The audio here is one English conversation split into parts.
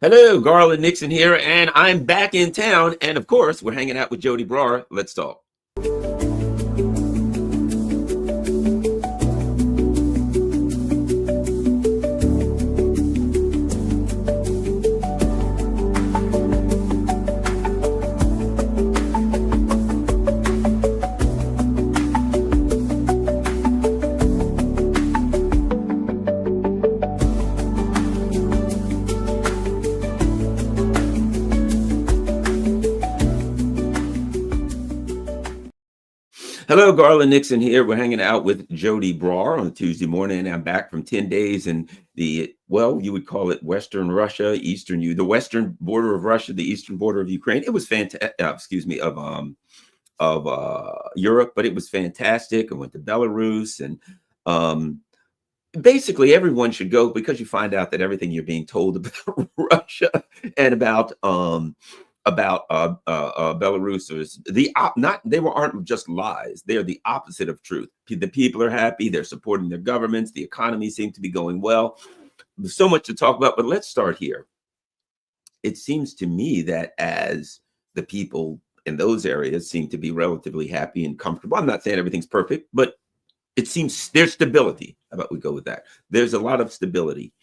Hello, Garland Nixon here, and I'm back in town. And of course, we're hanging out with Joti Brar. Let's talk. Hello, Garland Nixon here. We're hanging out with Joti Brar on a Tuesday morning. I'm back from 10 days in the, well, you would call it Western Russia, the Western border of Russia, the Eastern border of Ukraine. It was fantastic, of Europe, but it was fantastic. I went to Belarus, and basically everyone should go, because you find out that everything you're being told about Russia and about Belarus is aren't just lies. They're the opposite of truth. The people are happy. They're supporting their governments. The economy seems to be going well. There's so much to talk about, but let's start here. It seems to me that as the people in those areas seem to be relatively happy and comfortable, I'm not saying everything's perfect, but it seems there's stability. How about we go with that? There's a lot of stability.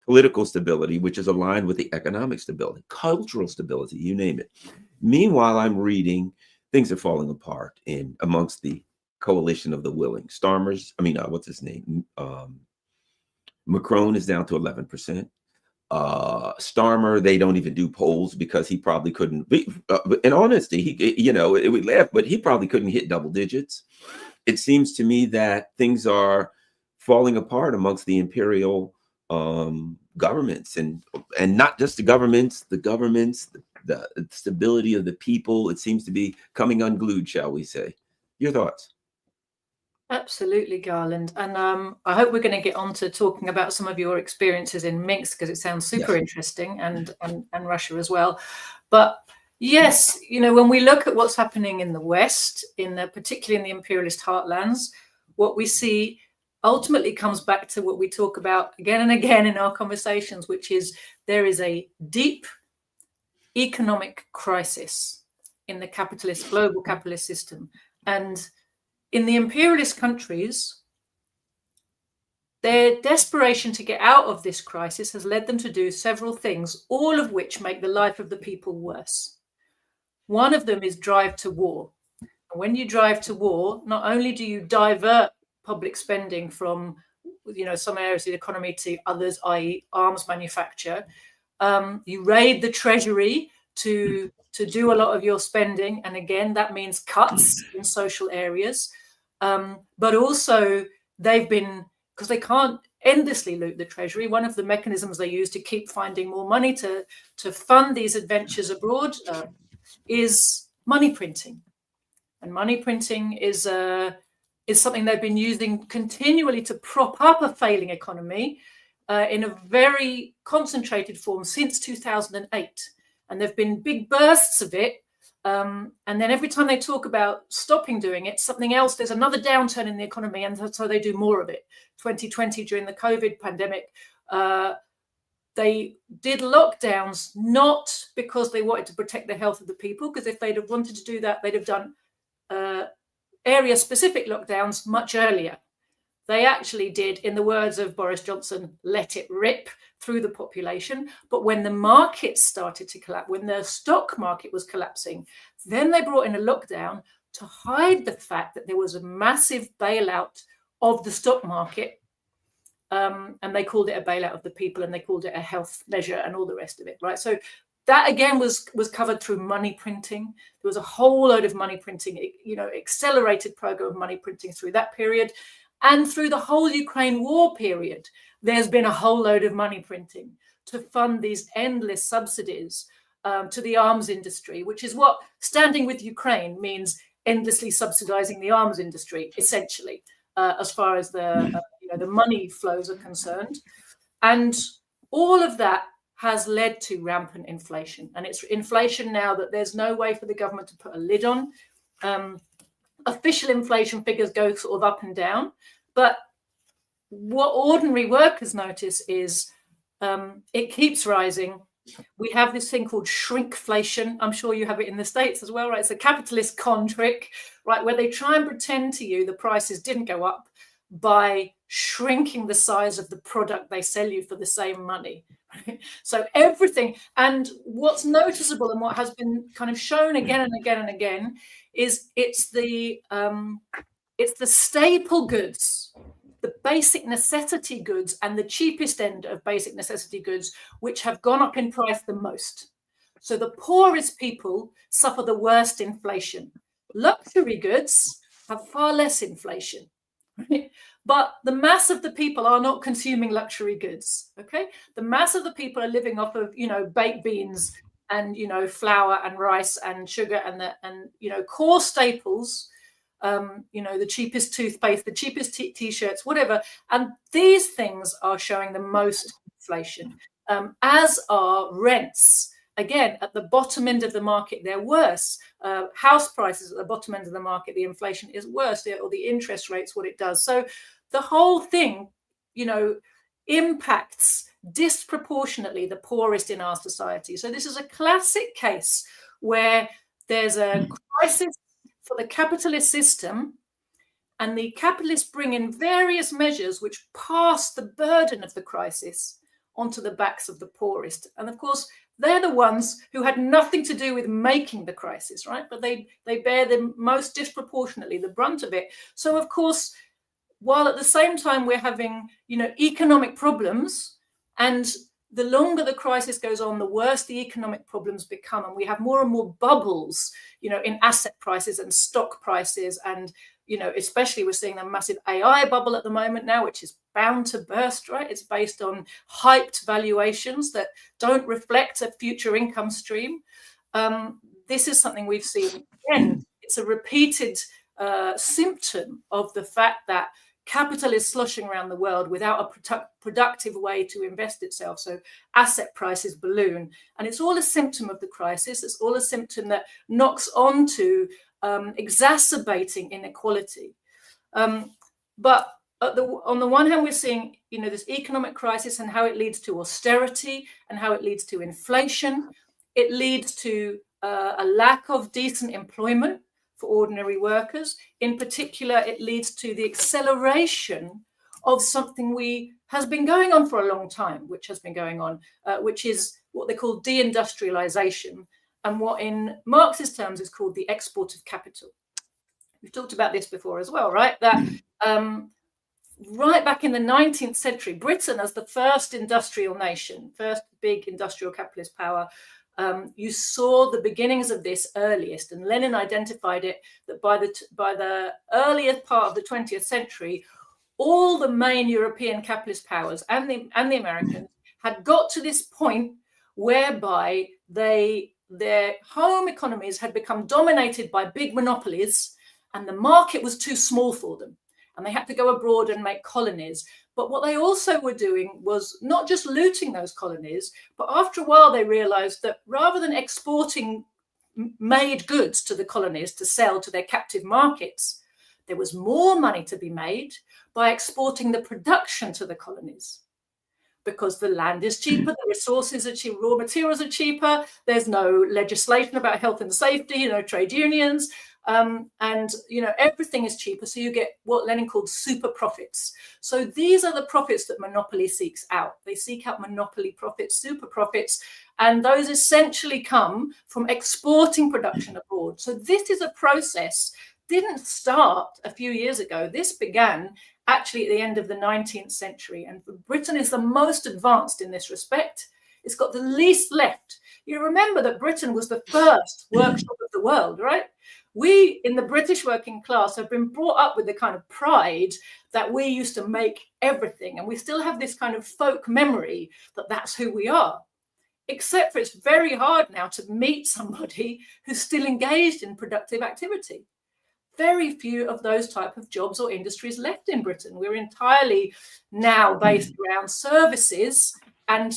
Political stability, which is aligned with the economic stability, cultural stability, you name it. Meanwhile, I'm reading things are falling apart amongst the coalition of the willing. What's his name? Macron is down to 11%. Starmer, they don't even do polls because he probably couldn't be, in honesty, we laugh, but he probably couldn't hit double digits. It seems to me that things are falling apart amongst the imperial governments, and not just the governments, the stability of the people. It seems to be coming unglued, shall we say. Your thoughts? Absolutely, Garland. And I hope we're going to get on to talking about some of your experiences in Minsk, because it sounds super interesting, and Russia as well. But yes, when we look at what's happening in the West, particularly in the imperialist heartlands, what we see ultimately comes back to what we talk about again and again in our conversations, which is there is a deep economic crisis in the global capitalist system. And in the imperialist countries, their desperation to get out of this crisis has led them to do several things, all of which make the life of the people worse. One of them is drive to war. And when you drive to war, not only do you divert public spending from some areas of the economy to others, i.e. arms manufacture, you raid the treasury to do a lot of your spending, and again that means cuts in social areas, but also because they can't endlessly loot the treasury, one of the mechanisms they use to keep finding more money to fund these adventures abroad is money printing. And money printing is something they've been using continually to prop up a failing economy in a very concentrated form since 2008. And there have been big bursts of it. And then every time they talk about stopping doing it, something else, there's another downturn in the economy, and so they do more of it. 2020, during the COVID pandemic, they did lockdowns, not because they wanted to protect the health of the people, because if they'd have wanted to do that, they'd have done area-specific lockdowns much earlier. They actually did, in the words of Boris Johnson, let it rip through the population. But when the markets started to collapse, when the stock market was collapsing, then they brought in a lockdown to hide the fact that there was a massive bailout of the stock market. And they called it a bailout of the people, and they called it a health measure and all the rest of it, right? So that again was covered through money printing. There was a whole load of money printing, accelerated program of money printing through that period. And through the whole Ukraine war period, there's been a whole load of money printing to fund these endless subsidies to the arms industry, which is what standing with Ukraine means, endlessly subsidizing the arms industry, essentially, as far as the money flows are concerned. And all of that has led to rampant inflation. And it's inflation now that there's no way for the government to put a lid on. Official inflation figures go sort of up and down. But what ordinary workers notice is It keeps rising. We have this thing called shrinkflation. I'm sure you have it in the States as well, right? It's a capitalist con trick, right, where they try and pretend to you the prices didn't go up by shrinking the size of the product they sell you for the same money. Right? So everything, and what's noticeable and what has been kind of shown again and again and again is it's the staple goods, the basic necessity goods and the cheapest end of basic necessity goods, which have gone up in price the most. So the poorest people suffer the worst inflation. Luxury goods have far less inflation, right? But the mass of the people are not consuming luxury goods, okay? The mass of the people are living off of, baked beans and, flour and rice and sugar and core staples, the cheapest toothpaste, the cheapest t-shirts, whatever. And these things are showing the most inflation, as are rents. Again, at the bottom end of the market, they're worse. House prices at the bottom end of the market, the inflation is worse, or the interest rates, what it does. So the whole thing, impacts disproportionately the poorest in our society. So this is a classic case where there's a crisis for the capitalist system, and the capitalists bring in various measures which pass the burden of the crisis onto the backs of the poorest. And of course, they're the ones who had nothing to do with making the crisis, right? But they bear the most disproportionately the brunt of it. So of course, while at the same time we're having, economic problems, and the longer the crisis goes on, the worse the economic problems become. And we have more and more bubbles, in asset prices and stock prices. And, especially we're seeing a massive AI bubble at the moment now, which is bound to burst, right? It's based on hyped valuations that don't reflect a future income stream. This is something we've seen again. It's a repeated symptom of the fact that capital is sloshing around the world without a productive way to invest itself. So asset prices balloon. And it's all a symptom of the crisis. It's all a symptom that knocks on to exacerbating inequality. But on the one hand, we're seeing, this economic crisis and how it leads to austerity and how it leads to inflation. It leads to a lack of decent employment for ordinary workers. In particular, it leads to the acceleration of something has been going on for a long time, which is what they call deindustrialization, and what in Marxist terms is called the export of capital. We've talked about this before as well, right? That right back in the 19th century, Britain, as the first industrial nation, first big industrial capitalist power, you saw the beginnings of this earliest, and Lenin identified it that by the earliest part of the 20th century, all the main European capitalist powers and the Americans had got to this point whereby their home economies had become dominated by big monopolies, and the market was too small for them, and they had to go abroad and make colonies. But what they also were doing was not just looting those colonies, but after a while they realized that rather than exporting made goods to the colonies to sell to their captive markets, there was more money to be made by exporting the production to the colonies. Because the land is cheaper, the resources are cheaper, raw materials are cheaper, there's no legislation about health and safety, trade unions, and everything is cheaper. So you get what Lenin called super profits. So these are the profits that monopoly seeks out. They seek out monopoly profits, super profits, and those essentially come from exporting production abroad. So this is a process, didn't start a few years ago. This began actually at the end of the 19th century. And Britain is the most advanced in this respect. It's got the least left. You remember that Britain was the first workshop of the world, right? We in the British working class have been brought up with the kind of pride that we used to make everything. And we still have this kind of folk memory that that's who we are. Except for it's very hard now to meet somebody who's still engaged in productive activity. Very few of those type of jobs or industries left in Britain. We're entirely now based around services and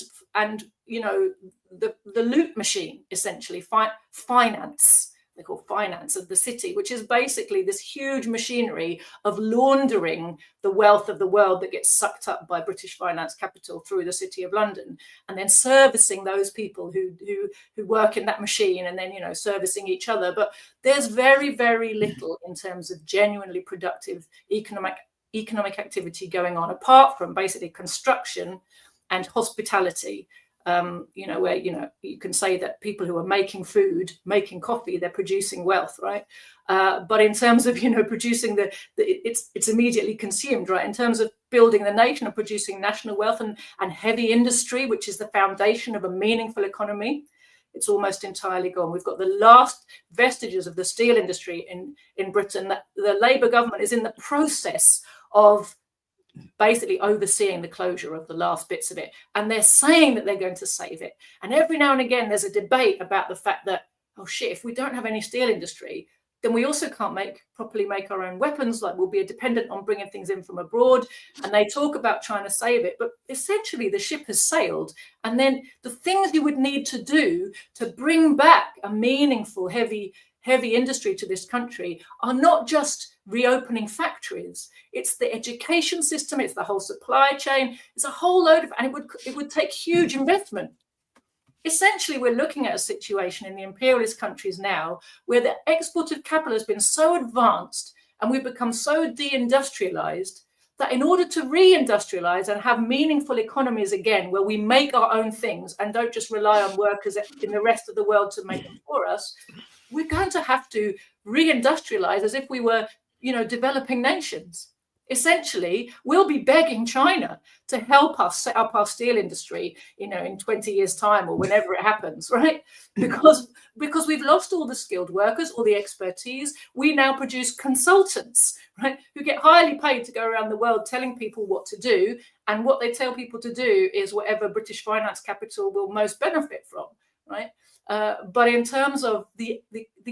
the loot machine, essentially, finance. they call finance of the city, which is basically this huge machinery of laundering the wealth of the world that gets sucked up by British finance capital through the City of London, and then servicing those people who work in that machine, and then, you know, servicing each other. But there's very, very little in terms of genuinely productive economic activity going on, apart from basically construction and hospitality. You know, where, you know, you can say that people who are making food, making coffee, they're producing wealth, right? But in terms of, you know, producing it's immediately consumed, right? In terms of building the nation and producing national wealth and heavy industry, which is the foundation of a meaningful economy, it's almost entirely gone. We've got the last vestiges of the steel industry in Britain. That the Labour government is in the process of basically overseeing the closure of the last bits of it, and they're saying that they're going to save it. And every now and again there's a debate about the fact that, oh shit, if we don't have any steel industry, then we also can't properly make our own weapons, like we'll be dependent on bringing things in from abroad. And they talk about trying to save it, but essentially the ship has sailed. And then the things you would need to do to bring back a meaningful heavy industry to this country are not just reopening factories. It's the education system, it's the whole supply chain, it's a whole load of, and it would take huge investment. Essentially, we're looking at a situation in the imperialist countries now where the export of capital has been so advanced and we've become so deindustrialized that in order to reindustrialize and have meaningful economies again, where we make our own things and don't just rely on workers in the rest of the world to make them for us, we're going to have to reindustrialize as if we were, you know, developing nations. Essentially, we'll be begging China to help us set up our steel industry, you know, in 20 years' time or whenever it happens, right? Because we've lost all the skilled workers, all the expertise. We now produce consultants, right, who get highly paid to go around the world telling people what to do. And what they tell people to do is whatever British finance capital will most benefit from, right? But in terms of the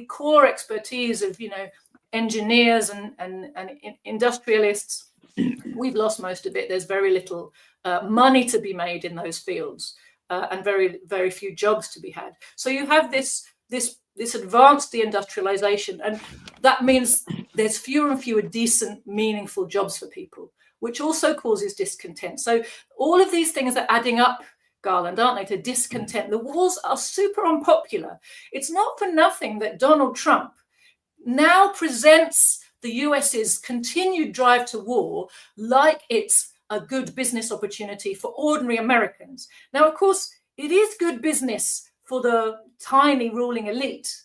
core expertise of, you know, engineers and industrialists, we've lost most of it. There's very little money to be made in those fields, and very, very few jobs to be had. So you have this advanced deindustrialization, and that means there's fewer and fewer decent, meaningful jobs for people, which also causes discontent. So all of these things are adding up, Garland, aren't they, to discontent. The wars are super unpopular. It's not for nothing that Donald Trump now presents the US's continued drive to war like it's a good business opportunity for ordinary Americans. Now, of course, it is good business for the tiny ruling elite.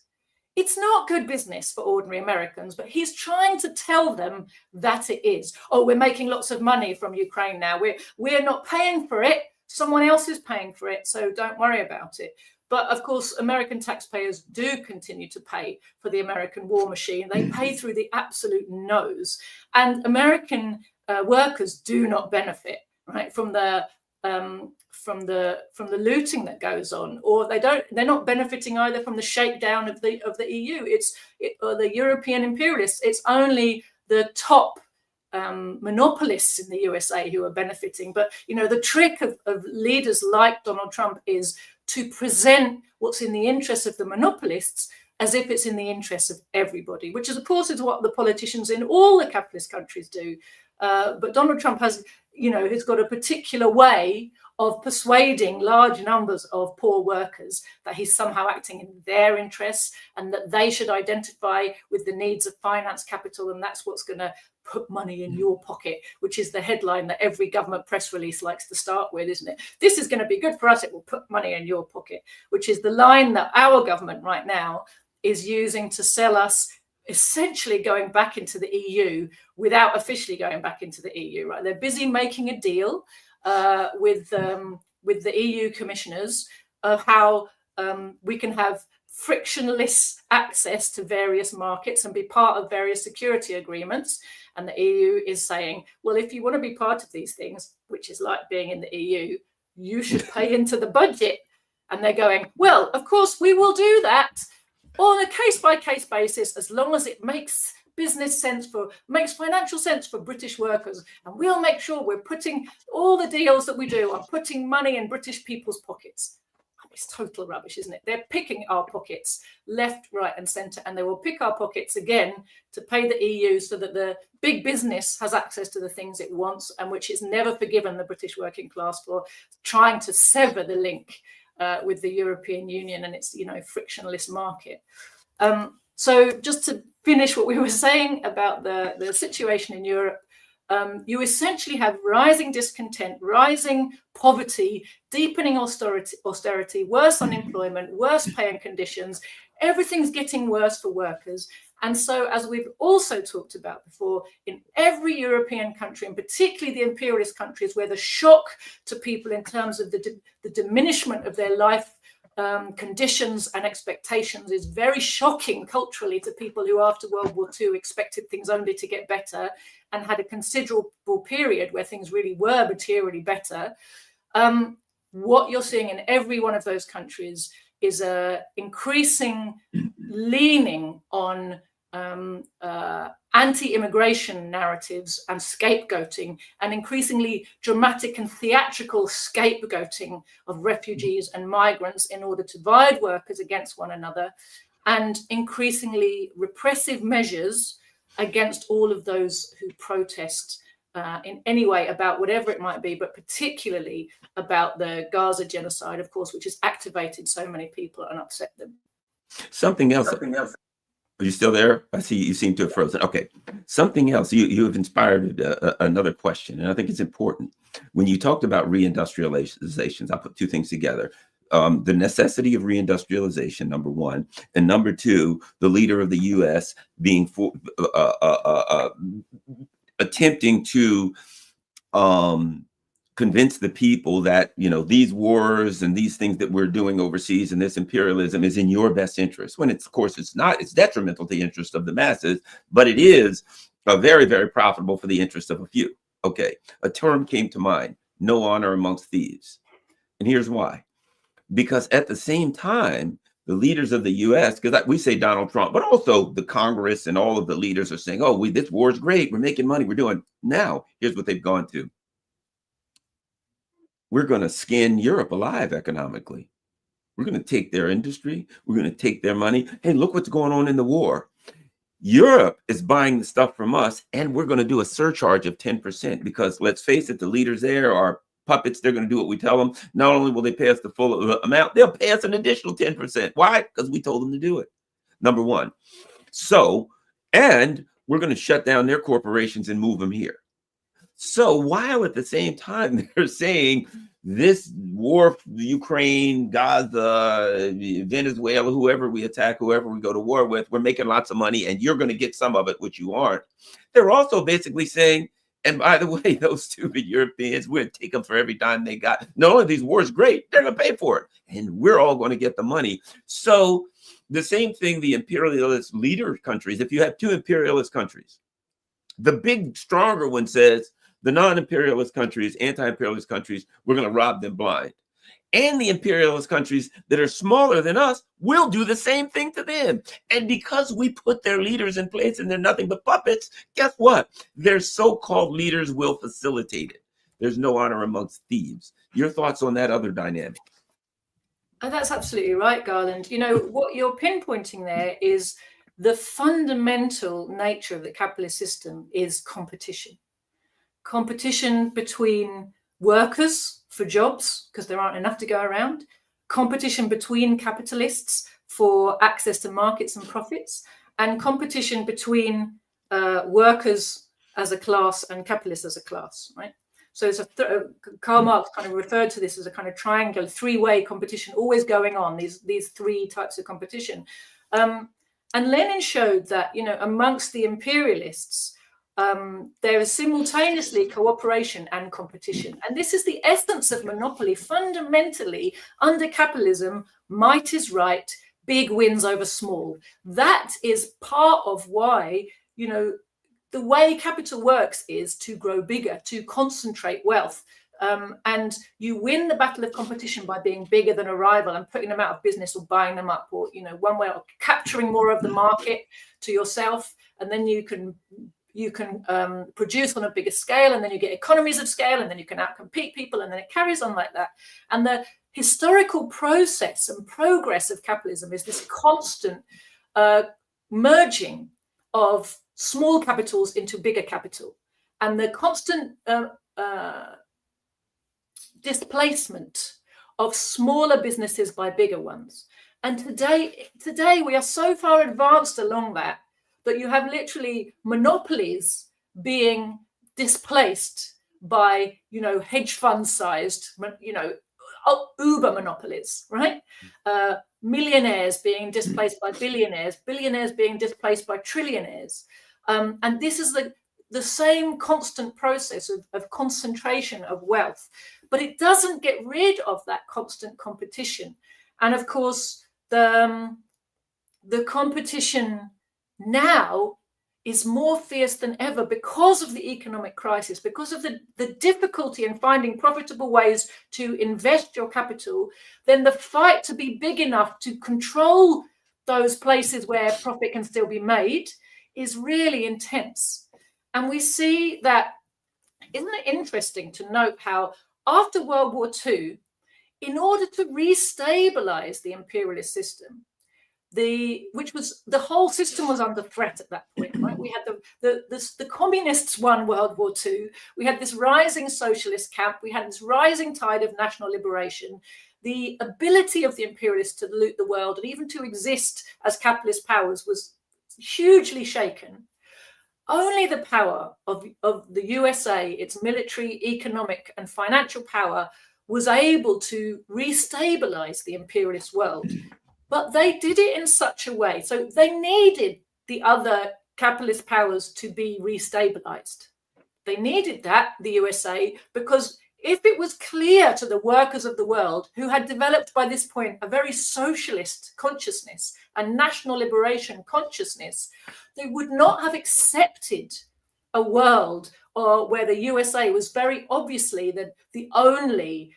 It's not good business for ordinary Americans, but he's trying to tell them that it is. Oh, we're making lots of money from Ukraine now. We're not paying for it. Someone else is paying for it, so don't worry about it. But of course, American taxpayers do continue to pay for the American war machine. They pay through the absolute nose, and American workers do not benefit, right, from the looting that goes on, or they're not benefiting either from the shakedown of the EU. Or the European imperialists. It's only the top monopolists in the USA who are benefiting. But, you know, the trick of leaders like Donald Trump is to present what's in the interest of the monopolists as if it's in the interest of everybody, which is, of course, is what the politicians in all the capitalist countries do. But Donald Trump has got a particular way of persuading large numbers of poor workers that he's somehow acting in their interests and that they should identify with the needs of finance capital, and that's what's going to put money in your pocket, which is the headline that every government press release likes to start with, isn't it? This is going to be good for us, it will put money in your pocket, which is the line that our government right now is using to sell us essentially going back into the EU without officially going back into the EU, right? They're busy making a deal with the EU commissioners of how we can have frictionless access to various markets and be part of various security agreements. And the EU is saying, well, if you want to be part of these things, which is like being in the EU, you should pay into the budget. And they're going, well, of course, we will do that on a case-by-case basis, as long as it makes makes financial sense for British workers. And we'll make sure we're putting all the deals that we do are putting money in British people's pockets. I it's total rubbish, isn't it? They're picking our pockets left, right, and centre, and they will pick our pockets again to pay the EU so that the big business has access to the things it wants, and which it's never forgiven the British working class for trying to sever the link with the European Union and its, frictionless market. So just to finish what we were saying about the situation in Europe, you essentially have rising discontent, rising poverty, deepening austerity, worse unemployment, worse pay and conditions. Everything's getting worse for workers. And so, as we've also talked about before, in every European country, and particularly the imperialist countries, where the shock to people in terms of the diminishment of their life conditions and expectations is very shocking culturally to people who after World War II expected things only to get better and had a considerable period where things really were materially better. What you're seeing in every one of those countries is a increasing leaning on anti-immigration narratives and scapegoating, and increasingly dramatic and theatrical scapegoating of refugees and migrants in order to divide workers against one another, and increasingly repressive measures against all of those who protest in any way about whatever it might be, but particularly about the Gaza genocide, of course, which has activated so many people and upset them. Something else. Are you still there? I see you seem to have frozen. Okay. Something else. You have inspired another question, and I think it's important. When you talked about reindustrializations, I'll put two things together. The necessity of reindustrialization, number one, and number two, the leader of the U.S. being attempting to convince the people that, these wars and these things that we're doing overseas and this imperialism is in your best interest, when of course it's not. It's detrimental to the interest of the masses, but it is very, very profitable for the interest of a few. Okay, a term came to mind: no honor amongst thieves. And here's why. Because at the same time, the leaders of the U.S., because we say Donald Trump, but also the Congress and all of the leaders are saying, oh, this war is great, we're making money, we're doing. Now, here's what they've gone to. We're going to skin Europe alive economically. We're going to take their industry. We're going to take their money. Hey, look what's going on in the war. Europe is buying the stuff from us, and we're going to do a surcharge of 10% because, let's face it, the leaders there are puppets. They're going to do what we tell them. Not only will they pay us the full amount, they'll pay us an additional 10%. Why? Because we told them to do it. Number one. So, and we're going to shut down their corporations and move them here. So while at the same time they're saying this war, Ukraine, Gaza, Venezuela, whoever we attack, whoever we go to war with, we're making lots of money and you're going to get some of it, which you aren't. They're also basically saying, and by the way, those stupid Europeans, we're going to take them for every dime they got. Not only these wars great, they're going to pay for it. And we're all going to get the money. So the same thing, the imperialist leader countries, if you have two imperialist countries, the big, stronger one says, the non-imperialist countries, anti-imperialist countries, we're going to rob them blind. And the imperialist countries that are smaller than us will do the same thing to them. And because we put their leaders in place and they're nothing but puppets, guess what? Their so-called leaders will facilitate it. There's no honor amongst thieves. Your thoughts on that other dynamic? Oh, that's absolutely right, Garland. What you're pinpointing there is the fundamental nature of the capitalist system is competition. Competition between workers for jobs, because there aren't enough to go around, competition between capitalists for access to markets and profits, and competition between workers as a class and capitalists as a class, right? So it's Karl Marx kind of referred to this as a kind of triangle, three-way competition always going on, these three types of competition. And Lenin showed that, amongst the imperialists, there is simultaneously cooperation and competition. And this is the essence of monopoly. Fundamentally, under capitalism, might is right, big wins over small. That is part of why, the way capital works is to grow bigger, to concentrate wealth. And you win the battle of competition by being bigger than a rival and putting them out of business or buying them up, or, one way of capturing more of the market to yourself. And then you can produce on a bigger scale, and then you get economies of scale, and then you can outcompete people, and then it carries on like that. And historical process and progress of capitalism is this constant merging of small capitals into bigger capital, and the constant displacement of smaller businesses by bigger ones. And today we are so far advanced along that you have literally monopolies being displaced by, hedge fund sized, uber monopolies, right? Millionaires being displaced by billionaires, billionaires being displaced by trillionaires. And this is the same constant process of concentration of wealth, but it doesn't get rid of that constant competition. And of course, the competition now is more fierce than ever because of the economic crisis, because of the difficulty in finding profitable ways to invest your capital. Then the fight to be big enough to control those places where profit can still be made is really intense. And we see that, isn't it interesting to note how after World War II, in order to restabilize the imperialist system, the whole system was under threat at that point, right? We had the communists won World War II. We had this rising socialist camp. We had this rising tide of national liberation. The ability of the imperialists to loot the world and even to exist as capitalist powers was hugely shaken. Only the power of the USA, its military, economic, and financial power, was able to restabilize the imperialist world. But they did it in such a way. So they needed the other capitalist powers to be restabilized. They needed that, the USA, because if it was clear to the workers of the world, who had developed by this point a very socialist consciousness and national liberation consciousness, they would not have accepted a world where the USA was very obviously the only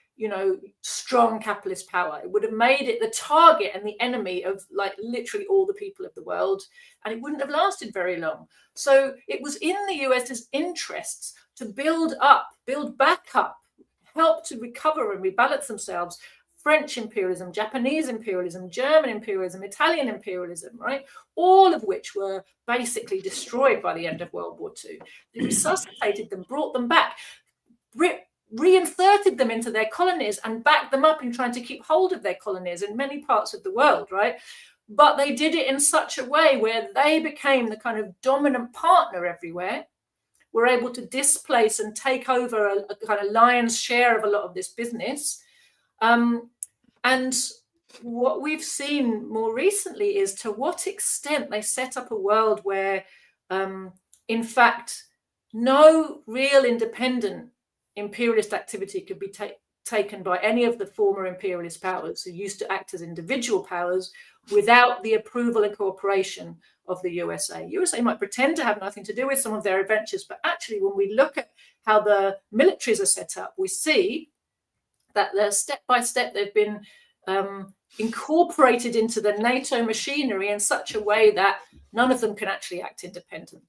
strong capitalist power. It would have made it the target and the enemy of literally all the people of the world, and it wouldn't have lasted very long. So it was in the US's interests to build back up, help to recover and rebalance themselves. French imperialism, Japanese imperialism, German imperialism, Italian imperialism, right? All of which were basically destroyed by the end of World War II. They resuscitated them, brought them back, reinserted them into their colonies and backed them up in trying to keep hold of their colonies in many parts of the world, right? But they did it in such a way where they became the kind of dominant partner everywhere, were able to displace and take over a kind of lion's share of a lot of this business. And what we've seen more recently is to what extent they set up a world where, in fact, no real independent imperialist activity could be taken by any of the former imperialist powers who used to act as individual powers without the approval and cooperation of the USA. USA might pretend to have nothing to do with some of their adventures, but actually when we look at how the militaries are set up, we see that they're step by step they've been incorporated into the NATO machinery in such a way that none of them can actually act independently.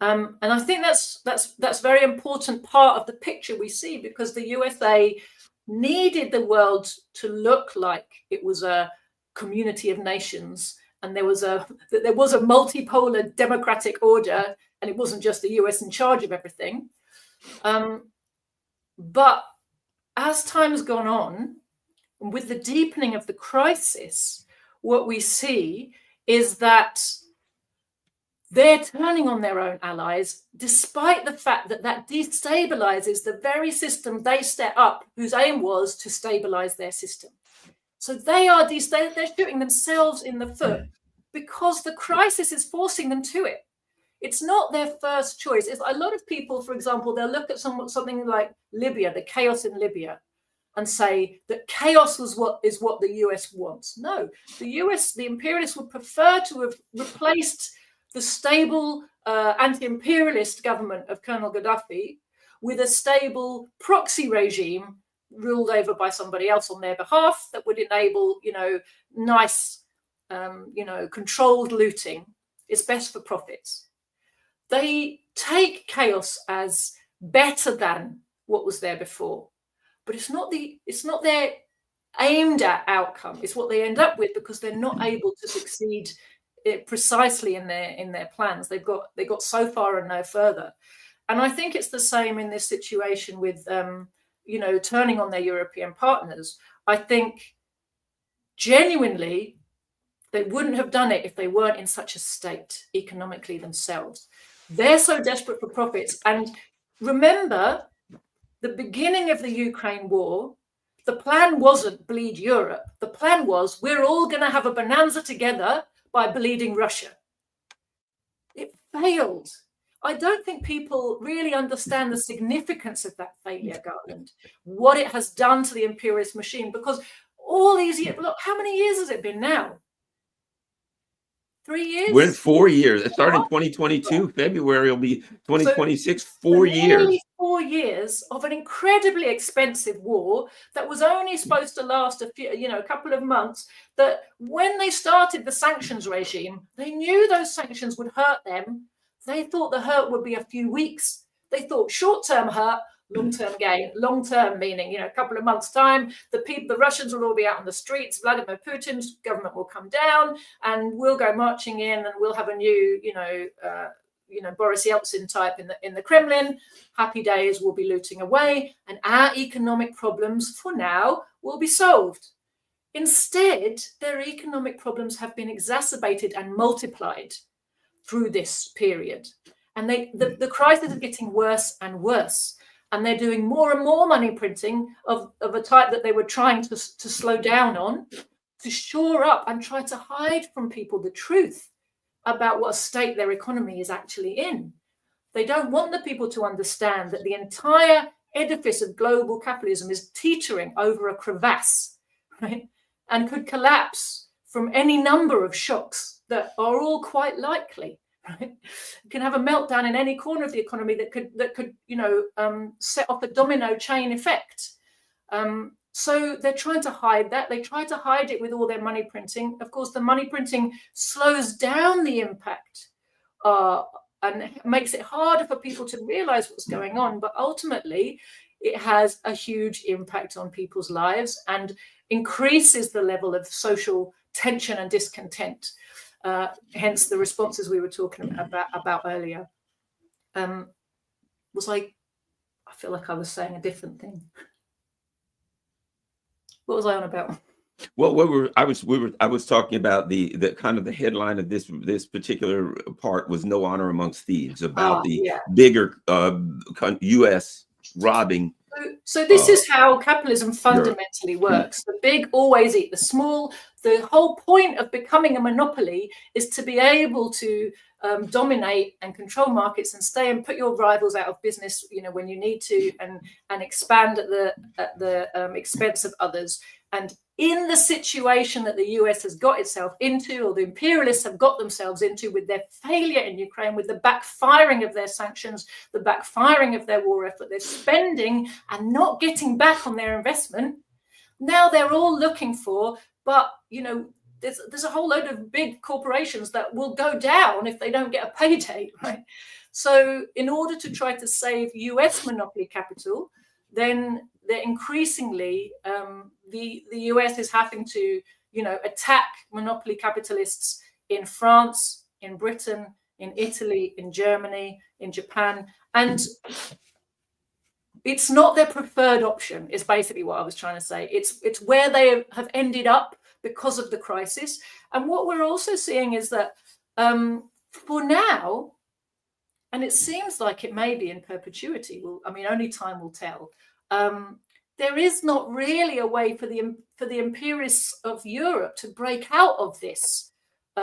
And I think that's very important part of the picture we see, because the USA needed the world to look like it was a community of nations, and there was a multipolar democratic order, and it wasn't just the US in charge of everything. But as time has gone on, and with the deepening of the crisis, what we see is that they're turning on their own allies, despite the fact that destabilizes the very system they set up, whose aim was to stabilize their system. So they're shooting themselves in the foot because the crisis is forcing them to it. It's not their first choice. It's a lot of people, for example, they'll look at something like Libya, the chaos in Libya, and say that chaos is what the US wants. No, the imperialists would prefer to have replaced the stable anti-imperialist government of Colonel Gaddafi with a stable proxy regime ruled over by somebody else on their behalf that would enable, nice, controlled looting. It's best for profits. They take chaos as better than what was there before, but it's not their aimed at outcome is what they end up with, because they're not able to succeed precisely in their plans. They got so far and no further. And I think it's the same in this situation with turning on their European partners. I think genuinely they wouldn't have done it if they weren't in such a state economically themselves. They're so desperate for profits. And remember, the beginning of the Ukraine war, the plan wasn't bleed Europe. The plan was, we're all going to have a bonanza together by bleeding Russia. It failed. I don't think people really understand the significance of that failure, Garland, what it has done to the imperialist machine, because all these years, look, how many years has it been now? 3 years? We're in 4 years. It started in 2022. February will be 2026. So 4 years. Nearly 4 years of an incredibly expensive war that was only supposed to last a couple of months. That when they started the sanctions regime, they knew those sanctions would hurt them. They thought the hurt would be a few weeks. They thought short-term hurt, long-term gain. Long-term meaning, a couple of months' time, the Russians will all be out on the streets. Vladimir Putin's government will come down, and we'll go marching in, and we'll have a new, Boris Yeltsin type in the Kremlin. Happy days, will be looting away, and our economic problems for now will be solved. Instead, their economic problems have been exacerbated and multiplied through this period, and the crisis is getting worse and worse. And they're doing more and more money printing of a type that they were trying to slow down on, to shore up and try to hide from people the truth about what state their economy is actually in. They don't want the people to understand that the entire edifice of global capitalism is teetering over a crevasse, right? And could collapse from any number of shocks that are all quite likely. Right? You can have a meltdown in any corner of the economy that could set off a domino chain effect. So they're trying to hide that. They try to hide it with all their money printing. Of course, the money printing slows down the impact and makes it harder for people to realize what's going on. But ultimately, it has a huge impact on people's lives and increases the level of social tension and discontent. Hence the responses we were talking about earlier. I feel like I was saying a different thing. What was I on about? Well, I was talking about the kind of the headline of this particular part was "No Honor Amongst Thieves," about bigger U.S. robbing. So this is how capitalism fundamentally works. The big always eat the small. The whole point of becoming a monopoly is to be able to dominate and control markets and stay and put your rivals out of business, when you need to, and expand at the expense of others. And in the situation that the US has got itself into, or the imperialists have got themselves into with their failure in Ukraine, with the backfiring of their sanctions, the backfiring of their war effort, they're spending and not getting back on their investment. Now they're all looking for, but there's a whole load of big corporations that will go down if they don't get a payday, right? So in order to try to save US monopoly capital, then they're increasingly, the US is having to, attack monopoly capitalists in France, in Britain, in Italy, in Germany, in Japan. And it's not their preferred option, is basically what I was trying to say. It's where they have ended up because of the crisis. And what we're also seeing is that for now, and it seems like it may be in perpetuity, only time will tell, there is not really a way for the imperialists of Europe to break out of this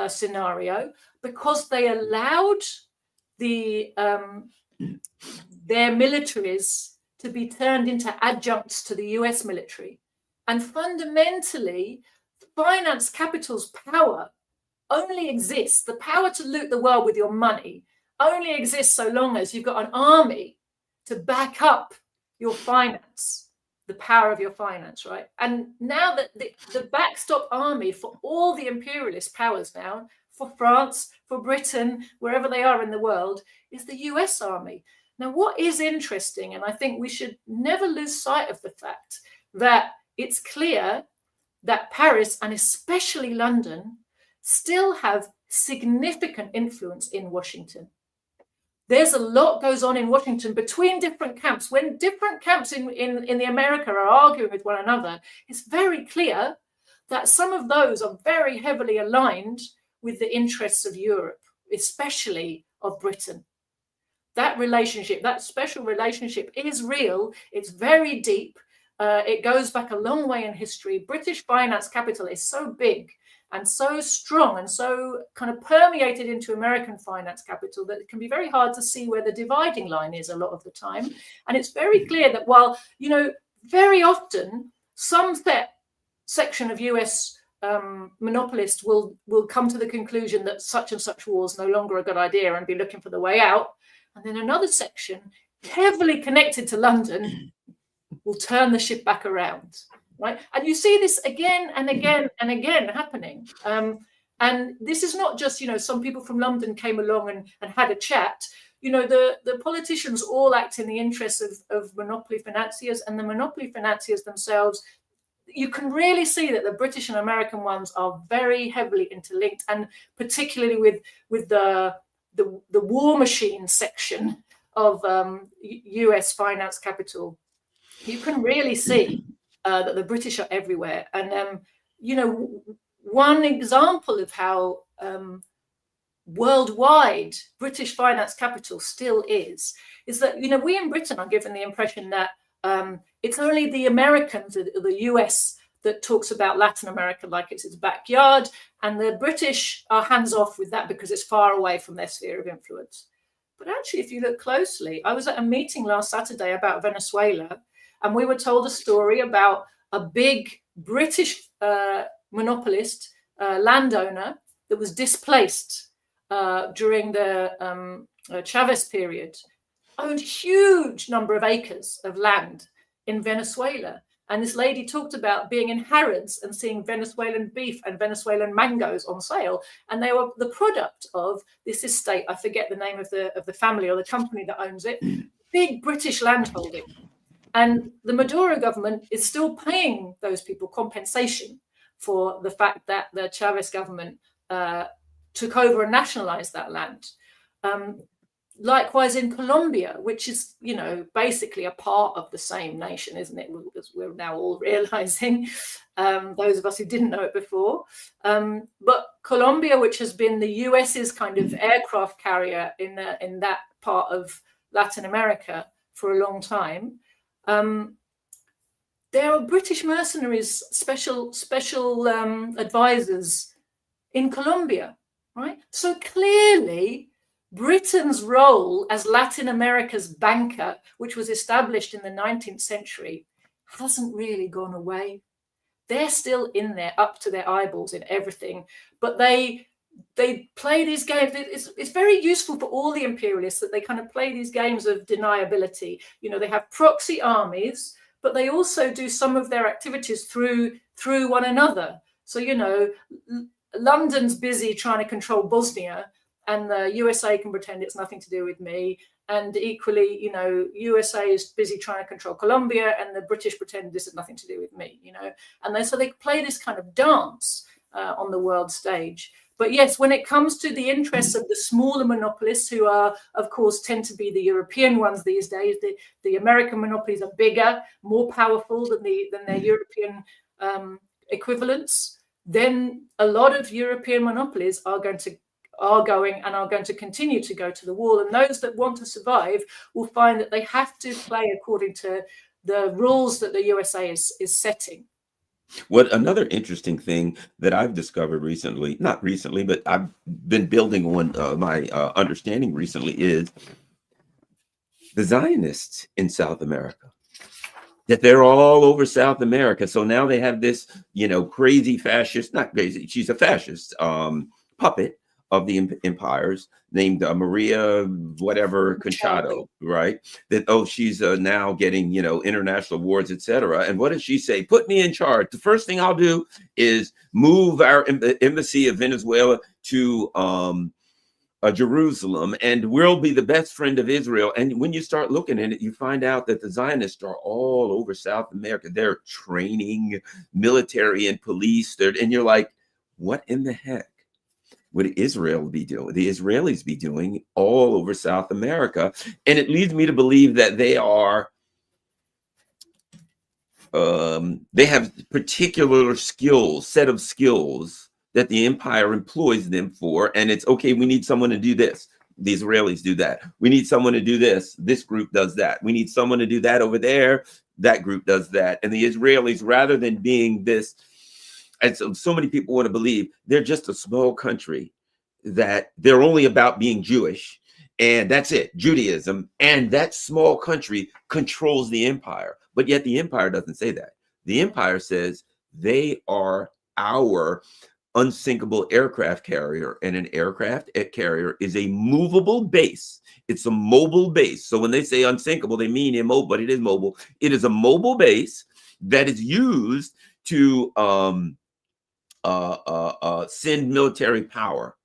scenario, because they allowed their militaries to be turned into adjuncts to the US military. And fundamentally, finance capital's power only exists, the power to loot the world with your money only exists so long as you've got an army to back up your finance, the power of your finance, right? And now that the backstop army for all the imperialist powers now, for France, for Britain, wherever they are in the world, is the US army. Now, what is interesting, and I think we should never lose sight of the fact that it's clear that Paris, and especially London, still have significant influence in Washington. There's a lot goes on in Washington between different camps. When different camps in the America are arguing with one another, it's very clear that some of those are very heavily aligned with the interests of Europe, especially of Britain. That relationship, that special relationship is real. It's very deep. It goes back a long way in history. British finance capital is so big and so strong and so kind of permeated into American finance capital that it can be very hard to see where the dividing line is a lot of the time. And it's very clear that while, you know, very often some section of US monopolists will come to the conclusion that such and such war is no longer a good idea and be looking for the way out. And then another section, heavily connected to London, will turn the ship back around. Right, and you see this again and again and again happening. And this is not just, you know, some people from London came along and had a chat. You know, the politicians all act in the interests of monopoly financiers, and the monopoly financiers themselves. You can really see that the British and American ones are very heavily interlinked, and particularly with the war machine section of US finance capital, you can really see that the British are everywhere. And, you know, one example of how worldwide British finance capital still is that, you know, we in Britain are given the impression that it's only the Americans, the US, that talks about Latin America like it's its backyard. And the British are hands off with that because it's far away from their sphere of influence. But actually, if you look closely, I was at a meeting last Saturday about Venezuela, and we were told a story about a big British monopolist, landowner, that was displaced during the Chavez period, owned huge number of acres of land in Venezuela. And this lady talked about being in Harrods and seeing Venezuelan beef and Venezuelan mangoes on sale. And they were the product of this estate. I forget the name of the family or the company that owns it. Big British landholding. And the Maduro government is still paying those people compensation for the fact that the Chavez government took over and nationalized that land. Likewise in Colombia, which is, you know, basically a part of the same nation, isn't it? As we're now all realizing, those of us who didn't know it before. But Colombia, which has been the US's kind of aircraft carrier in that part of Latin America for a long time, there are British mercenaries, special advisors in Colombia, right? So clearly, Britain's role as Latin America's banker, which was established in the 19th century, hasn't really gone away. They're still in there, up to their eyeballs in everything. But they play these games. It's very useful for all the imperialists that they kind of play these games of deniability. You know, they have proxy armies, but they also do some of their activities through one another. So, you know, London's busy trying to control Bosnia, and the USA can pretend it's nothing to do with me. And equally, you know, USA is busy trying to control Colombia, and the British pretend this has nothing to do with me, you know. And so they play this kind of dance on the world stage. But yes, when it comes to the interests of the smaller monopolists, who are, of course, tend to be the European ones these days, the American monopolies are bigger, more powerful than their European equivalents, then a lot of European monopolies are going to continue to go to the wall. And those that want to survive will find that they have to play according to the rules that the USA is setting. What another interesting thing that I've discovered recently, not recently, but I've been building on my understanding recently, is the Zionists in South America. That they're all over South America. So now they have this, you know, crazy fascist, not crazy, she's a fascist puppet of the empires named Maria whatever Conchado, right? That, oh, she's now getting, you know, international awards, etc. And what does she say? Put me in charge. The first thing I'll do is move our embassy of Venezuela to Jerusalem, and we'll be the best friend of Israel. And when you start looking at it, you find out that the Zionists are all over South America. They're training military and police. And you're like, what in the heck would Israel be doing? The Israelis be doing all over South America? And it leads me to believe that they are, they have particular skills, set of skills that the empire employs them for. And it's okay, we need someone to do this. The Israelis do that. We need someone to do this. This group does that. We need someone to do that over there. That group does that. And the Israelis, rather than being this, and so many people want to believe they're just a small country, that they're only about being Jewish. And that's it, Judaism. And that small country controls the empire. But yet the empire doesn't say that. The empire says they are our unsinkable aircraft carrier, and an aircraft carrier is a movable base. It's a mobile base. So when they say unsinkable, they mean immobile, but it is mobile. It is a mobile base that is used to send military power,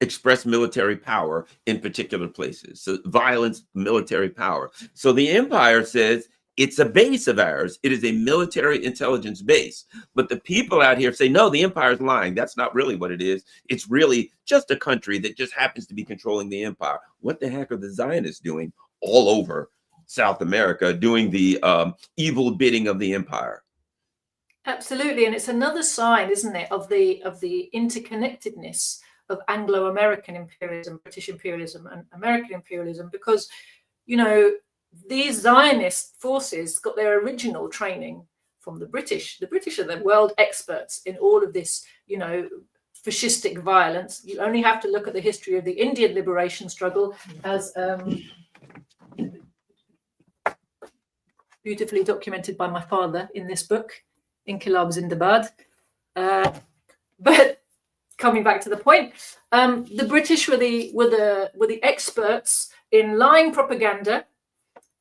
express military power in particular places. So violence, military power. So the empire says, it's a base of ours. It is a military intelligence base. But the people out here say, no, the empire is lying. That's not really what it is. It's really just a country that just happens to be controlling the empire. What the heck are the Zionists doing all over South America, doing the evil bidding of the empire? Absolutely. And it's another sign, isn't it, of the interconnectedness of Anglo-American imperialism, British imperialism, and American imperialism, because, you know, these Zionist forces got their original training from the British. The British are the world experts in all of this, you know, fascistic violence. You only have to look at the history of the Indian liberation struggle, as beautifully documented by my father in this book, Inkilab Zindabad. But coming back to the point, the British were the experts in lying propaganda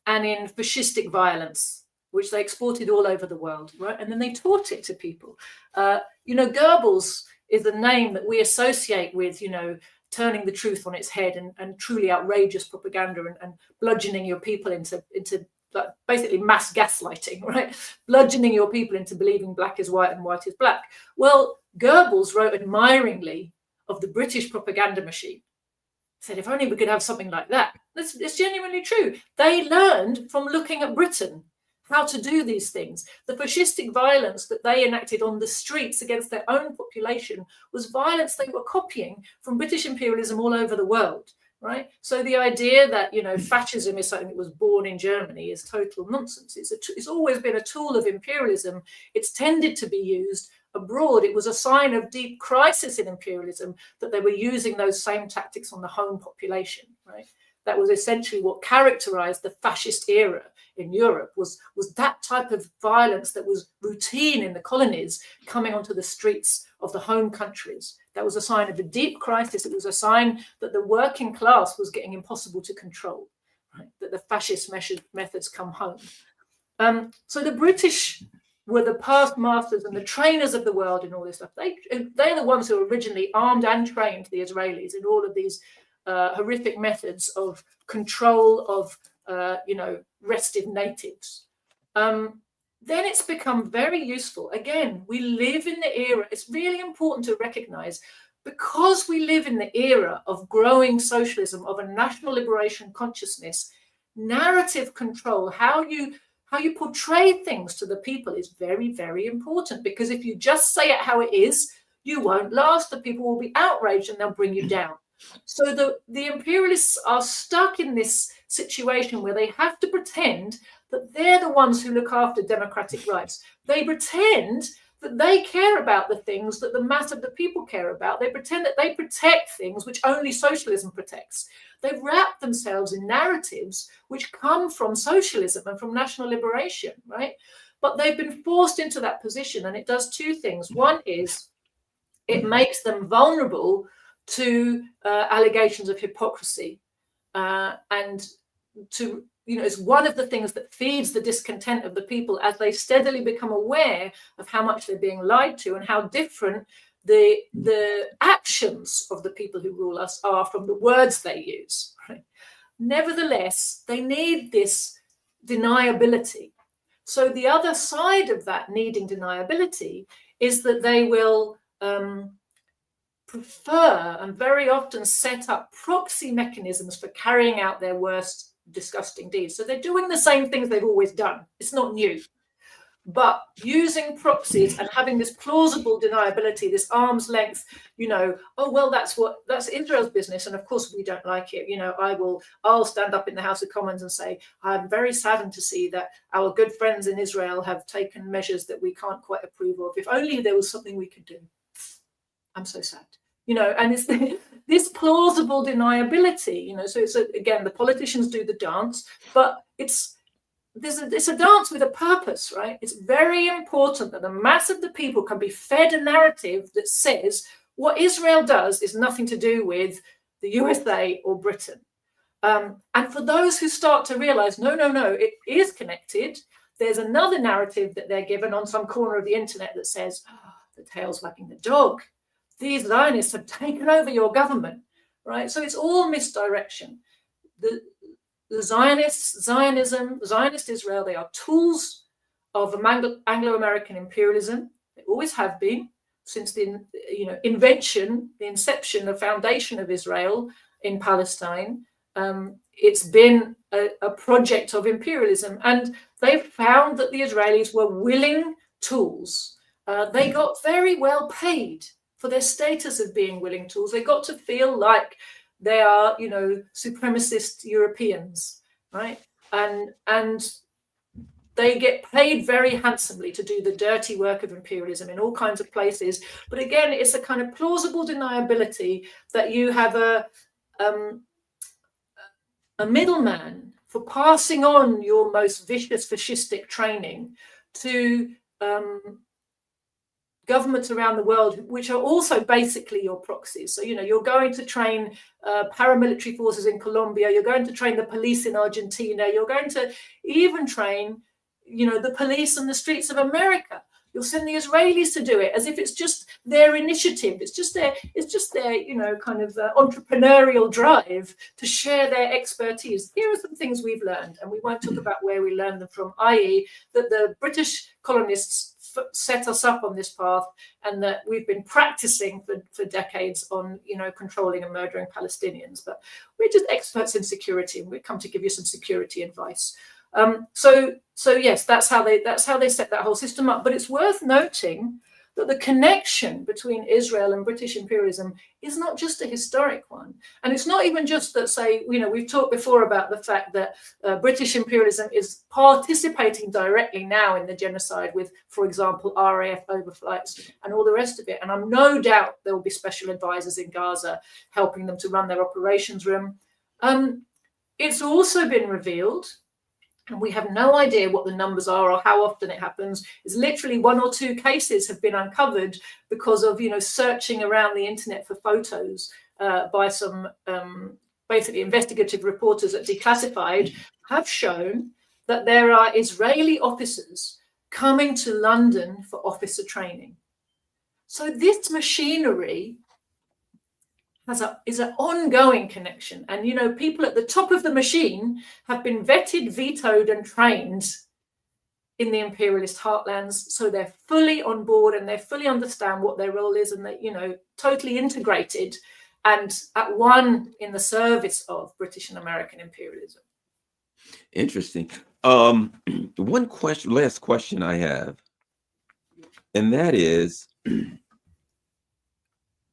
and in fascistic violence, which they exported all over the world, right? And then they taught it to people. You know, Goebbels is a name that we associate with, you know, turning the truth on its head and truly outrageous propaganda and bludgeoning your people into like basically mass gaslighting, right? Bludgeoning your people into believing black is white and white is black. Well, Goebbels wrote admiringly of the British propaganda machine. Said, if only we could have something like that. It's genuinely true. They learned from looking at Britain how to do these things. The fascistic violence that they enacted on the streets against their own population was violence they were copying from British imperialism all over the world, right? So the idea that, you know, fascism is something that was born in Germany is total nonsense. It's always been a tool of imperialism. It's tended to be used abroad. It was a sign of deep crisis in imperialism that they were using those same tactics on the home population, right? That was essentially what characterized the fascist era in Europe, was that type of violence that was routine in the colonies coming onto the streets of the home countries. That was a sign of a deep crisis. It was a sign that the working class was getting impossible to control, right? That the fascist methods come home. So the British were the past masters and the trainers of the world in all this stuff. They're the ones who originally armed and trained the Israelis in all of these horrific methods of control of, you know, restive natives. Then it's become very useful. Again, we live in the era. It's really important to recognize, because we live in the era of growing socialism, of a national liberation consciousness, narrative control, how you portray things to the people is very, very important, because if you just say it how it is, you won't last. The people will be outraged and they'll bring you down. So the imperialists are stuck in this situation where they have to pretend that they're the ones who look after democratic rights. They pretend that they care about the things that the mass of the people care about. They pretend that they protect things which only socialism protects. They've wrapped themselves in narratives which come from socialism and from national liberation, right? But they've been forced into that position, and it does two things. One is it makes them vulnerable to allegations of hypocrisy, and to, you know, it's one of the things that feeds the discontent of the people as they steadily become aware of how much they're being lied to and how different the actions of the people who rule us are from the words they use. Right? Nevertheless, they need this deniability. So the other side of that needing deniability is that they will prefer and very often set up proxy mechanisms for carrying out their worst disgusting deeds. So they're doing the same things they've always done. It's not new. But using proxies and having this plausible deniability, this arm's length, oh, well, that's Israel's business. And of course, we don't like it. I'll stand up in the House of Commons and say, I'm very saddened to see that our good friends in Israel have taken measures that we can't quite approve of. If only there was something we could do. I'm so sad. And it's this plausible deniability, so it's again, the politicians do the dance, but it's a dance with a purpose, right? It's very important that the mass of the people can be fed a narrative that says what Israel does is nothing to do with the USA or Britain. And for those who start to realize, no, it is connected, there's another narrative that they're given on some corner of the internet that says, the tail's wagging the dog. These Zionists have taken over your government, right? So it's all misdirection. The Zionists, Zionism, Zionist Israel, they are tools of Anglo-American imperialism. They always have been since the inception, the foundation of Israel in Palestine. It's been a project of imperialism, and they found that the Israelis were willing tools. They got very well paid for their status of being willing tools. They got to feel like they are, supremacist Europeans, right? And they get paid very handsomely to do the dirty work of imperialism in all kinds of places. But again, it's a kind of plausible deniability that you have a middleman for passing on your most vicious fascistic training to governments around the world, which are also basically your proxies. So, you're going to train paramilitary forces in Colombia, you're going to train the police in Argentina, you're going to even train, the police on the streets of America. You'll send the Israelis to do it as if it's just their initiative. It's just their kind of entrepreneurial drive to share their expertise. Here are some things we've learned, and we won't talk about where we learned them from, i.e. that the British colonists set us up on this path, and that we've been practicing for decades on, controlling and murdering Palestinians. But we're just experts in security, and we come to give you some security advice. So yes, that's how they set that whole system up. But it's worth noting that the connection between Israel and British imperialism is not just a historic one. And it's not even just that, say, we've talked before about the fact that British imperialism is participating directly now in the genocide with, for example, RAF overflights and all the rest of it. And I'm no doubt there will be special advisors in Gaza helping them to run their operations room. It's also been revealed, and we have no idea what the numbers are or how often it happens. It's literally 1 or 2 cases have been uncovered because of, searching around the internet for photos by some basically investigative reporters at Declassified, have shown that there are Israeli officers coming to London for officer training. So this machinery is an ongoing connection. And, people at the top of the machine have been vetted, vetoed, and trained in the imperialist heartlands. So they're fully on board and they fully understand what their role is, and they, totally integrated and at one in the service of British and American imperialism. Interesting. One last question I have, and that is,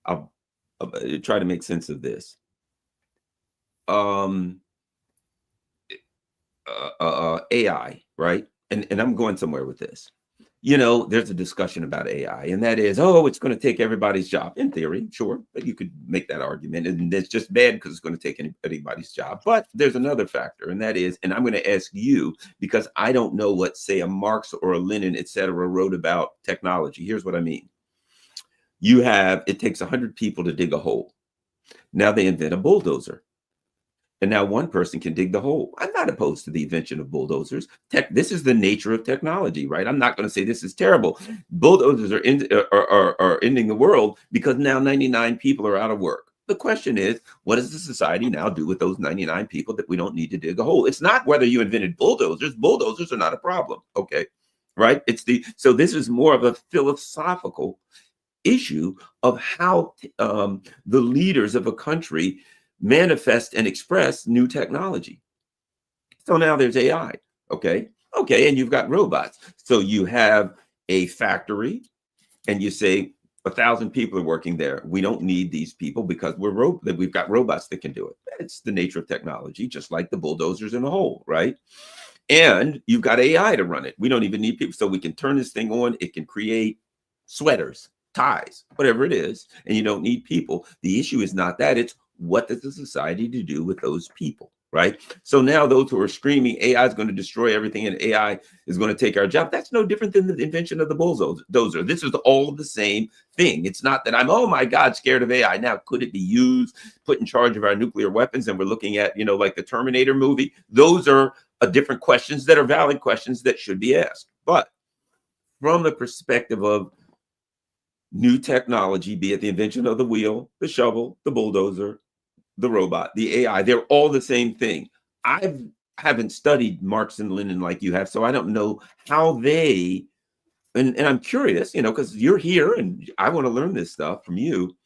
I'll try to make sense of this. AI, right? And I'm going somewhere with this. There's a discussion about AI, and that is, it's going to take everybody's job. In theory, sure, but you could make that argument, and it's just bad because it's going to take anybody's job. But there's another factor, and that is, and I'm going to ask you because I don't know what, say, a Marx or a Lenin, etc., wrote about technology. Here's what I mean. It takes 100 people to dig a hole. Now they invent a bulldozer. And now one person can dig the hole. I'm not opposed to the invention of bulldozers. This is the nature of technology, right? I'm not going to say this is terrible. Bulldozers are ending the world because now 99 people are out of work. The question is, what does the society now do with those 99 people that we don't need to dig a hole? It's not whether you invented bulldozers. Bulldozers are not a problem, okay? Right? So this is more of a philosophical issue of how the leaders of a country manifest and express new technology. So now there's AI, okay? Okay, and you've got robots. So you have a factory and you say 1,000 people are working there. We don't need these people because we've got robots that can do it. It's the nature of technology, just like the bulldozers in the hole, right? And you've got AI to run it. We don't even need people. So we can turn this thing on. It can create sweaters, ties, whatever it is, and you don't need people. The issue is not that. It's what does the society to do with those people, right? So now those who are screaming AI is going to destroy everything and AI is going to take our job, that's no different than the invention of the bulldozer. This is all the same thing. It's not that I'm, oh my God, scared of AI. Now, could it be used, put in charge of our nuclear weapons? And we're looking at, like the Terminator movie. Those are different questions that are valid questions that should be asked. But from the perspective of new technology, be it the invention of the wheel, the shovel, the bulldozer, the robot, the AI, they're all the same thing. I haven't studied Marx and Lenin like you have, so I don't know how they, and I'm curious, because you're here and I want to learn this stuff from you.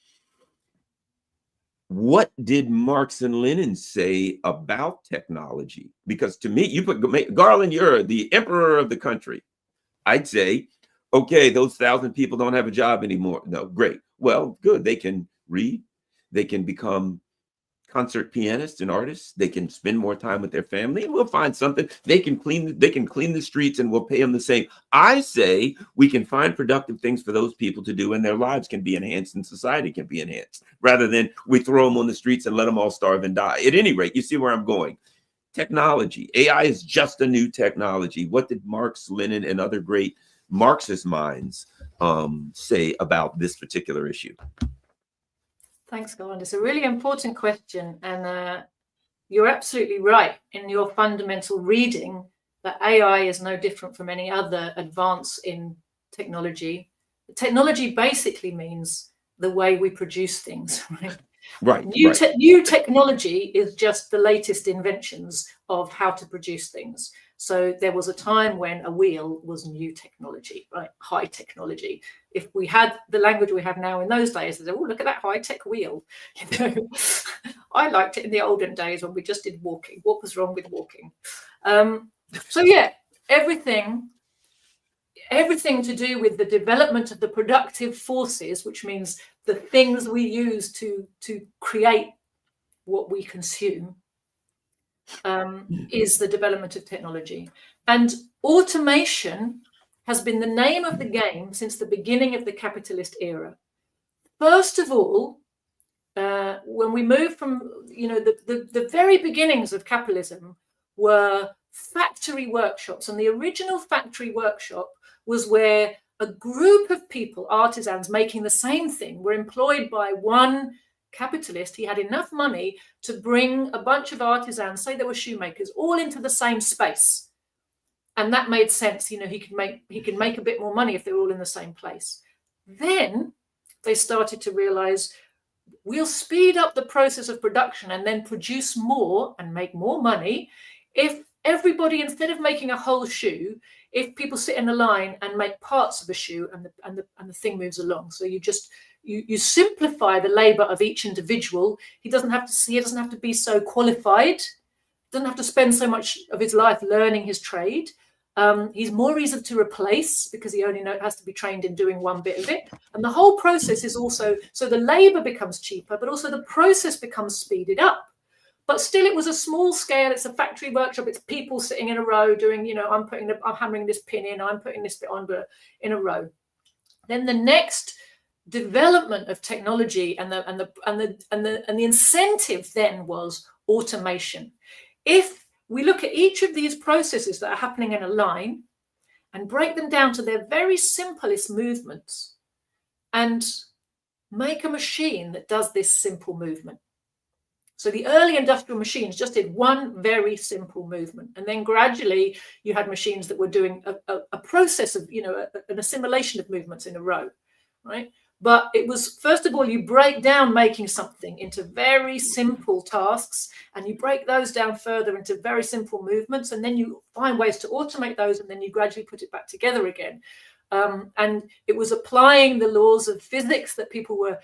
What did Marx and Lenin say about technology? Because to me, you put Garland, you're the emperor of the country. I'd say, okay, those 1,000 people don't have a job anymore. No, great. Well, good. They can read. They can become concert pianists and artists. They can spend more time with their family, and we'll find something. They can clean the streets, and we'll pay them the same. I say we can find productive things for those people to do, and their lives can be enhanced, and society can be enhanced, rather than we throw them on the streets and let them all starve and die. At any rate, you see where I'm going. Technology, AI is just a new technology. What did Marx, Lenin, and other great Marxist minds say about this particular issue? Thanks, Garland. It's a really important question. And you're absolutely right in your fundamental reading that AI is no different from any other advance in technology. Technology basically means the way we produce things, right? Right. New technology is just the latest inventions of how to produce things. So there was a time when a wheel was new technology, right? High technology. If we had the language we have now in those days, they say, oh, look at that high-tech wheel. I liked it in the olden days when we just did walking. What was wrong with walking? So yeah, everything to do with the development of the productive forces, which means the things we use to create what we consume, is the development of technology. And automation has been the name of the game since the beginning of the capitalist era. First of all, when we moved from, the very beginnings of capitalism were factory workshops. And the original factory workshop was where a group of people, artisans making the same thing, were employed by one capitalist. He had enough money to bring a bunch of artisans, say they were shoemakers, all into the same space. And that made sense. He can make a bit more money if they're all in the same place. Then they started to realize, we'll speed up the process of production and then produce more and make more money if everybody, instead of making a whole shoe, if people sit in a line and make parts of a shoe and the thing moves along. So you simplify the labor of each individual. He doesn't have to be so qualified, doesn't have to spend so much of his life learning his trade. He's more easy to replace because he only has to be trained in doing one bit of it. And the whole process is also, so the labor becomes cheaper, but also the process becomes speeded up. But still, it was a small scale. It's a factory workshop. It's people sitting in a row doing, I'm hammering this pin in, I'm putting this bit on, but in a row. Then the next development of technology and the incentive then was automation. If we look at each of these processes that are happening in a line and break them down to their very simplest movements and make a machine that does this simple movement, So the early industrial machines just did one very simple movement. And then gradually you had machines that were doing a process of, an assimilation of movements in a row, right? But it was, first of all, you break down making something into very simple tasks, and you break those down further into very simple movements, and then you find ways to automate those, and then you gradually put it back together again. And it was applying the laws of physics that people were,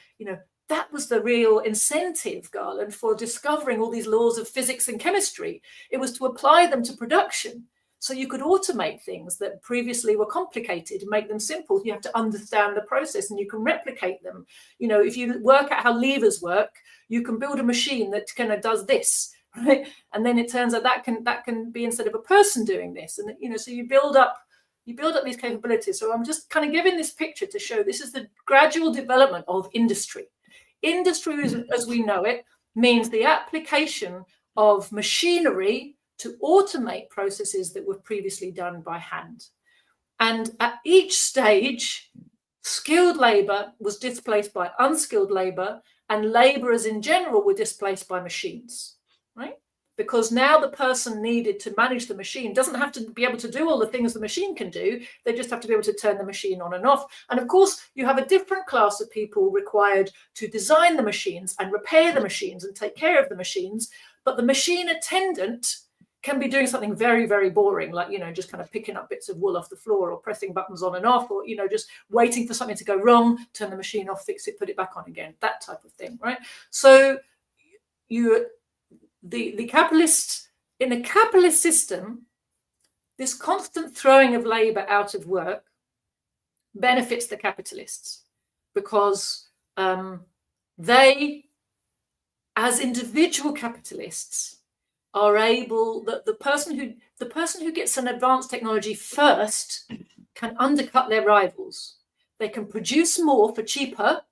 that was the real incentive, Garland, for discovering all these laws of physics and chemistry. It was to apply them to production. So you could automate things that previously were complicated and make them simple. You have to understand the process and you can replicate them. If you work out how levers work, you can build a machine that kind of does this, right? And then it turns out that can be instead of a person doing this. And, so you build up these capabilities. So I'm just kind of giving this picture to show this is the gradual development of industry. Industry, as we know it, means the application of machinery to automate processes that were previously done by hand. And at each stage, skilled labor was displaced by unskilled labor, and laborers in general were displaced by machines, right? Because now the person needed to manage the machine doesn't have to be able to do all the things the machine can do. They just have to be able to turn the machine on and off. And of course, you have a different class of people required to design the machines and repair the machines and take care of the machines. But the machine attendant can be doing something very, very boring, like, just kind of picking up bits of wool off the floor or pressing buttons on and off, or, just waiting for something to go wrong, turn the machine off, fix it, put it back on again, that type of thing, right? So the capitalists, in a capitalist system, this constant throwing of labor out of work benefits the capitalists because they, as individual capitalists, are able, the person who gets an advanced technology first can undercut their rivals. They can produce more for cheaper,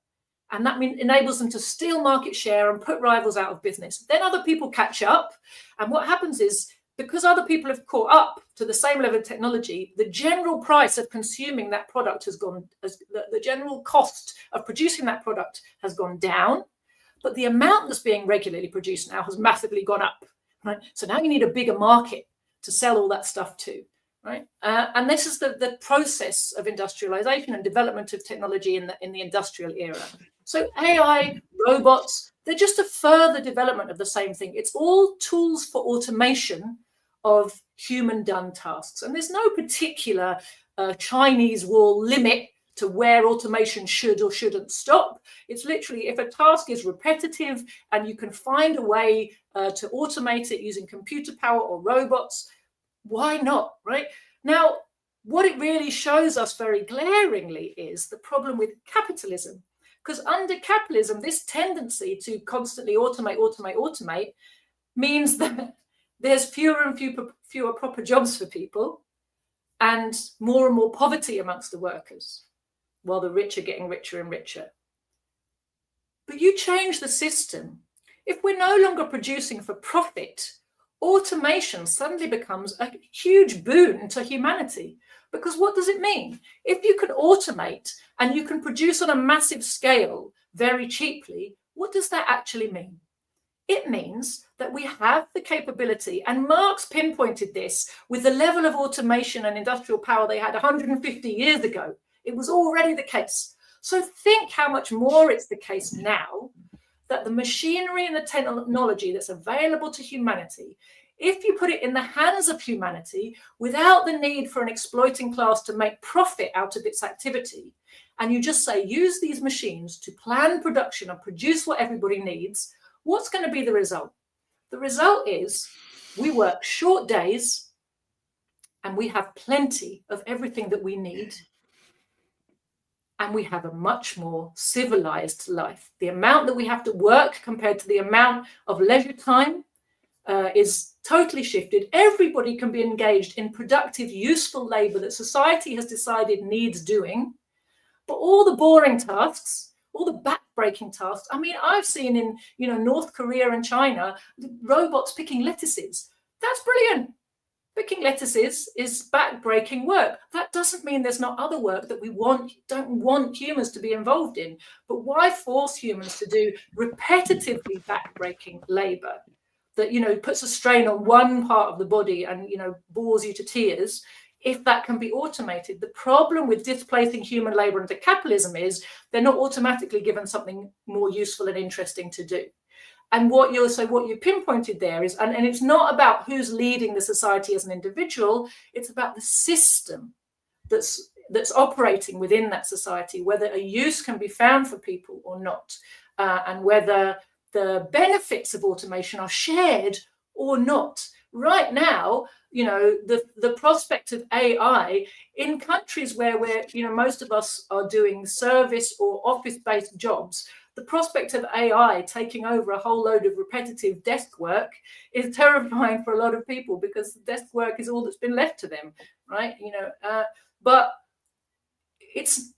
and that enables them to steal market share and put rivals out of business. Then other people catch up. And what happens is, because other people have caught up to the same level of technology, the general price of consuming that product the general cost of producing that product has gone down. But the amount that's being regularly produced now has massively gone up, right? So now you need a bigger market to sell all that stuff to. Right, and this is the process of industrialization and development of technology in the industrial era. So AI, robots, they're just a further development of the same thing. It's all tools for automation of human-done tasks, and there's no particular Chinese wall limit to where automation should or shouldn't stop. It's literally, if a task is repetitive and you can find a way to automate it using computer power or robots, why not, right? Now, what it really shows us very glaringly is the problem with capitalism. Because under capitalism, this tendency to constantly automate means that there's fewer and fewer proper jobs for people and more poverty amongst the workers, while the rich are getting richer and richer. But you change the system. If we're no longer producing for profit, automation suddenly becomes a huge boon to humanity. Because what does it mean? If you can automate and you can produce on a massive scale very cheaply, what does that actually mean? It means that we have the capability, and Marx pinpointed this with the level of automation and industrial power they had 150 years ago. It was already the case. So think how much more it's the case now, that the machinery and the technology that's available to humanity, if you put it in the hands of humanity without the need for an exploiting class to make profit out of its activity, and you just say, use these machines to plan production and produce what everybody needs, what's going to be the result? The result is we work short days and we have plenty of everything that we need. And we have a much more civilized life. The amount that we have to work compared to the amount of leisure time is totally shifted. Everybody can be engaged in productive, useful labor that society has decided needs doing. But all the boring tasks, all the back-breaking tasks, I mean, I've seen in North Korea and China, robots picking lettuces. That's brilliant. Picking lettuces is back-breaking work. That doesn't mean there's not other work that we don't want humans to be involved in. But why force humans to do repetitively back-breaking labor that, puts a strain on one part of the body and, bores you to tears, if that can be automated? The problem with displacing human labor into capitalism is they're not automatically given something more useful and interesting to do. And what you pinpointed there is, and it's not about who's leading the society as an individual, it's about the system that's operating within that society, whether a use can be found for people or not, and whether the benefits of automation are shared or not. Right now, the prospect of AI in countries where most of us are doing service or office-based jobs, the prospect of AI taking over a whole load of repetitive desk work is terrifying for a lot of people, because desk work is all that's been left to them, right? But it's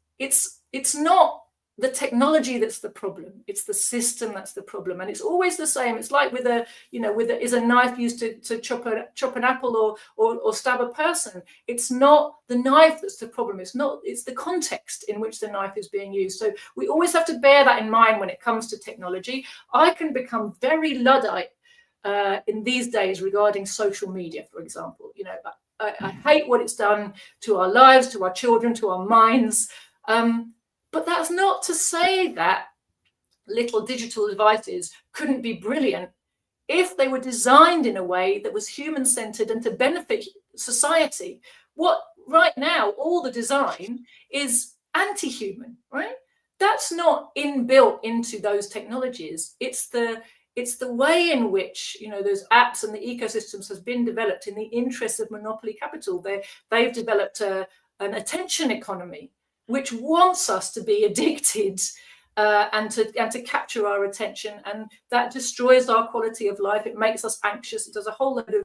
not the technology that's the problem. It's the system that's the problem, and it's always the same. It's like is a knife used to chop an apple or stab a person? It's not the knife that's the problem. It's the context in which the knife is being used. So we always have to bear that in mind when it comes to technology. I can become very Luddite in these days regarding social media, for example. I hate what it's done to our lives, to our children, to our minds. But that's not to say that little digital devices couldn't be brilliant if they were designed in a way that was human-centered and to benefit society. What right now, all the design is anti-human, right? That's not inbuilt into those technologies. It's the way in which those apps and the ecosystems has been developed in the interests of monopoly capital. They've developed an attention economy which wants us to be addicted and to capture our attention, and that destroys our quality of life. It makes us anxious. It does a whole load of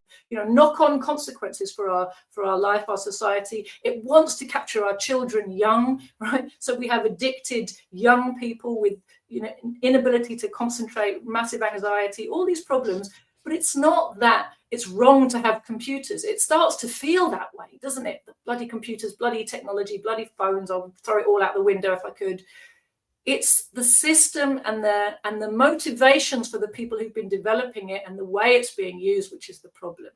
knock-on consequences for our life, our society. It wants to capture our children young, right? So we have addicted young people with inability to concentrate, massive anxiety, all these problems. But it's not that it's wrong to have computers. It starts to feel that way, doesn't it? The bloody computers, bloody technology, bloody phones. I'll throw it all out the window if I could. It's the system and the motivations for the people who've been developing it and the way it's being used, which is the problem.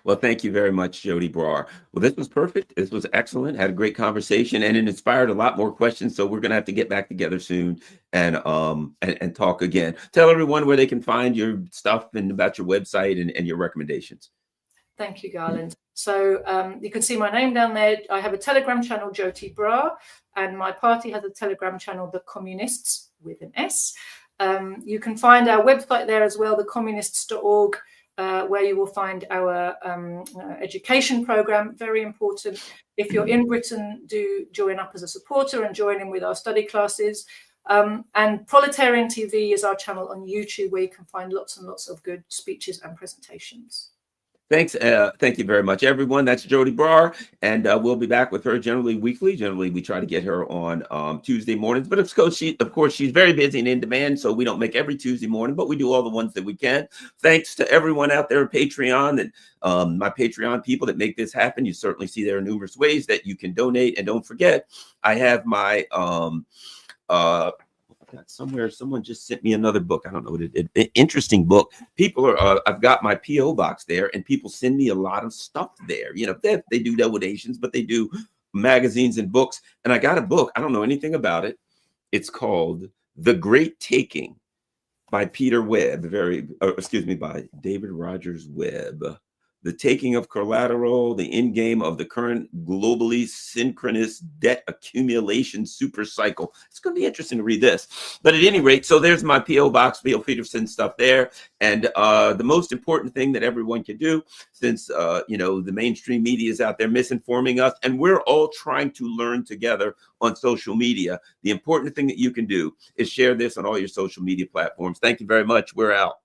Well, thank you very much, Joti Brar. Well, this was perfect. This was excellent. Had a great conversation, and it inspired a lot more questions. So we're going to have to get back together soon and talk again. Tell everyone where they can find your stuff and about your website and your recommendations. Thank you, Garland. So you can see my name down there. I have a Telegram channel, Joti Brar, and my party has a Telegram channel, The Communists, with an S. You can find our website there as well, thecommunists.org. Where you will find our education program, very important. If you're in Britain, do join up as a supporter and join in with our study classes. And Proletarian TV is our channel on YouTube, where you can find lots and lots of good speeches and presentations. Thanks. Thank you very much, everyone. That's Joti Brar, and we'll be back with her generally weekly. Generally, we try to get her on Tuesday mornings, but of course, she's very busy and in demand, so we don't make every Tuesday morning, but we do all the ones that we can. Thanks to everyone out there at Patreon and my Patreon people that make this happen. You certainly see there are numerous ways that you can donate, and don't forget, I have my somewhere someone just sent me another book. I don't know what it interesting book. People are I've got my PO box there, and people send me a lot of stuff there. They do donations, but they do magazines and books. And I got a book. I don't know anything about it. It's called The Great Taking by Peter Webb, by David Rogers Webb. The Taking of Collateral, the Endgame of the Current Globally Synchronous Debt Accumulation Super Cycle. It's going to be interesting to read this. But at any rate, so there's my P.O. box. Feel free to send stuff there. And the most important thing that everyone can do, since, the mainstream media is out there misinforming us, and we're all trying to learn together on social media, the important thing that you can do is share this on all your social media platforms. Thank you very much. We're out.